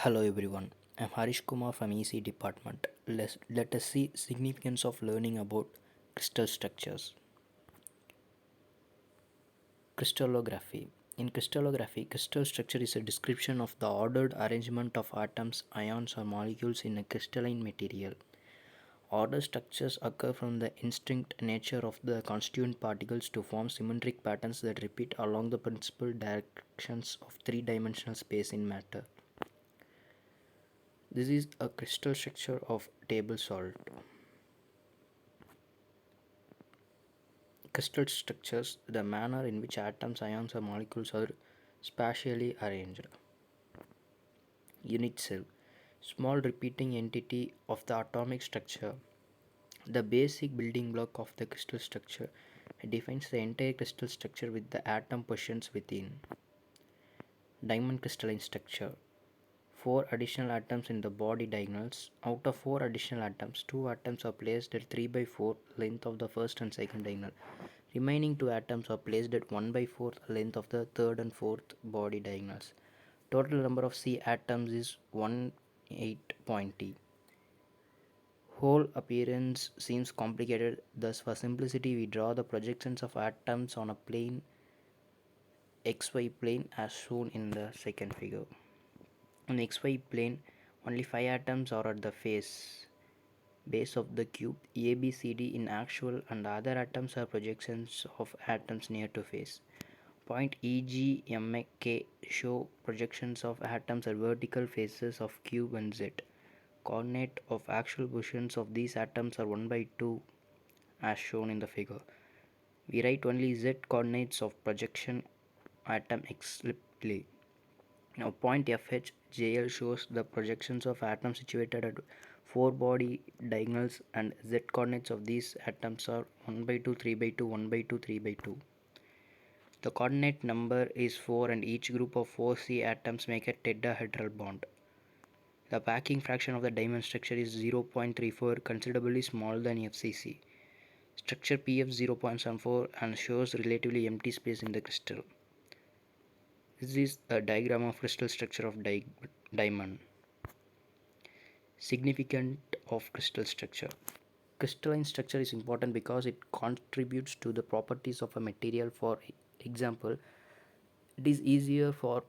Hello everyone, I'm Harish Kumar from EC department. Let us see significance of learning about crystal structures. Crystallography. In crystallography, crystal structure is a description of the ordered arrangement of atoms, ions or molecules in a crystalline material. Order structures occur from the instinct nature of the constituent particles to form symmetric patterns that repeat along the principal directions of three-dimensional space in matter. This is a crystal structure of table salt. Crystal structures, the manner in which atoms, ions, or molecules are spatially arranged. Unit cell, small repeating entity of the atomic structure. The basic building block of the crystal structure. It defines the entire crystal structure with the atom portions within. Diamond crystalline structure. Four additional atoms in the body diagonals. Out of four additional atoms, two atoms are placed at 3 by 4 length of the first and second diagonal. Remaining two atoms are placed at 1 by 4th length of the third and fourth body diagonals. Total number of C atoms is 18.t. Whole appearance seems complicated, thus for simplicity we draw the projections of atoms on a plane xy plane as shown in the second figure. On the xy plane, only 5 atoms are at the base of the cube ABCD in actual, and the other atoms are projections of atoms near to face. Point EG, M, K show projections of atoms at vertical faces of cube and Z. Coordinate of actual positions of these atoms are 1 by 2 as shown in the figure. We write only Z coordinates of projection atom explicitly. Now point FH, JL shows the projections of atoms situated at 4 body diagonals, and Z coordinates of these atoms are 1 by 2, 3 by 2, 1 by 2, 3 by 2. The coordinate number is 4 and each group of 4 C atoms make a tetrahedral bond. The packing fraction of the diamond structure is 0.34, considerably smaller than FCC. Structure PF 0.74 and shows relatively empty space in the crystal. This is a diagram of crystal structure of diamond. Significance of crystal structure. Crystalline structure is important because it contributes to the properties of a material. For example, it is easier for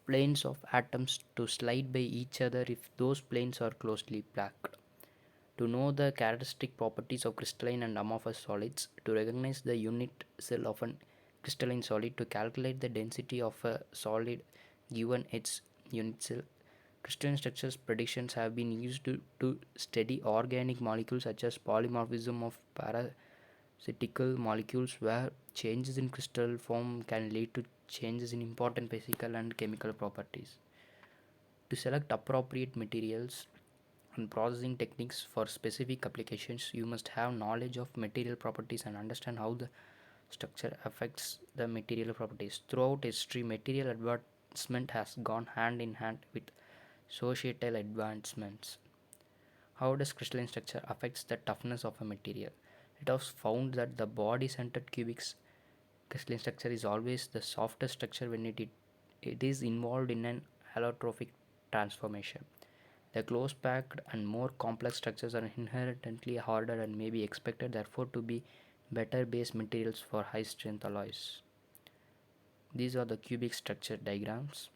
planes of atoms to slide by each other if those planes are closely packed. To know the characteristic properties of crystalline and amorphous solids, to recognize the unit cell of a crystalline solid, to calculate the density of a solid given its unit cell. Crystalline structures predictions have been used to study organic molecules such as polymorphism of parasitical molecules, where changes in crystal form can lead to changes in important physical and chemical properties. To select appropriate materials and processing techniques for specific applications, you must have knowledge of material properties and understand how the structure affects the material properties. Throughout history, material advancement has gone hand in hand with societal advancements. How does crystalline structure affects the toughness of a material? It was found that the body-centered cubic crystalline structure is always the softest structure when it is involved in an allotrophic transformation. The close packed and more complex structures are inherently harder and may be expected therefore to be better base materials for high strength alloys. These are the cubic structure diagrams.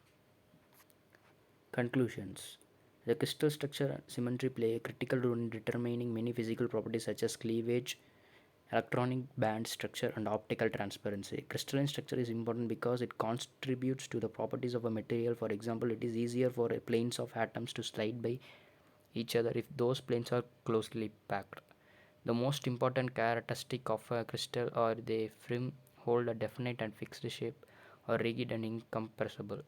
Conclusions. The crystal structure and symmetry play a critical role in determining many physical properties such as cleavage, electronic band structure, and optical transparency. Crystalline structure is important because it contributes to the properties of a material. For example, it is easier for planes of atoms to slide by each other if those planes are closely packed. The most important characteristic of a crystal are they firm, hold a definite and fixed shape, or rigid and incompressible.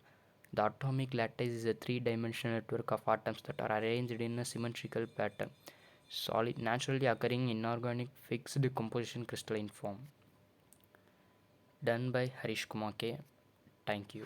The atomic lattice is a three-dimensional network of atoms that are arranged in a symmetrical pattern, solid, naturally occurring inorganic fixed composition crystalline form. Done by Harish Kumar K. Thank you.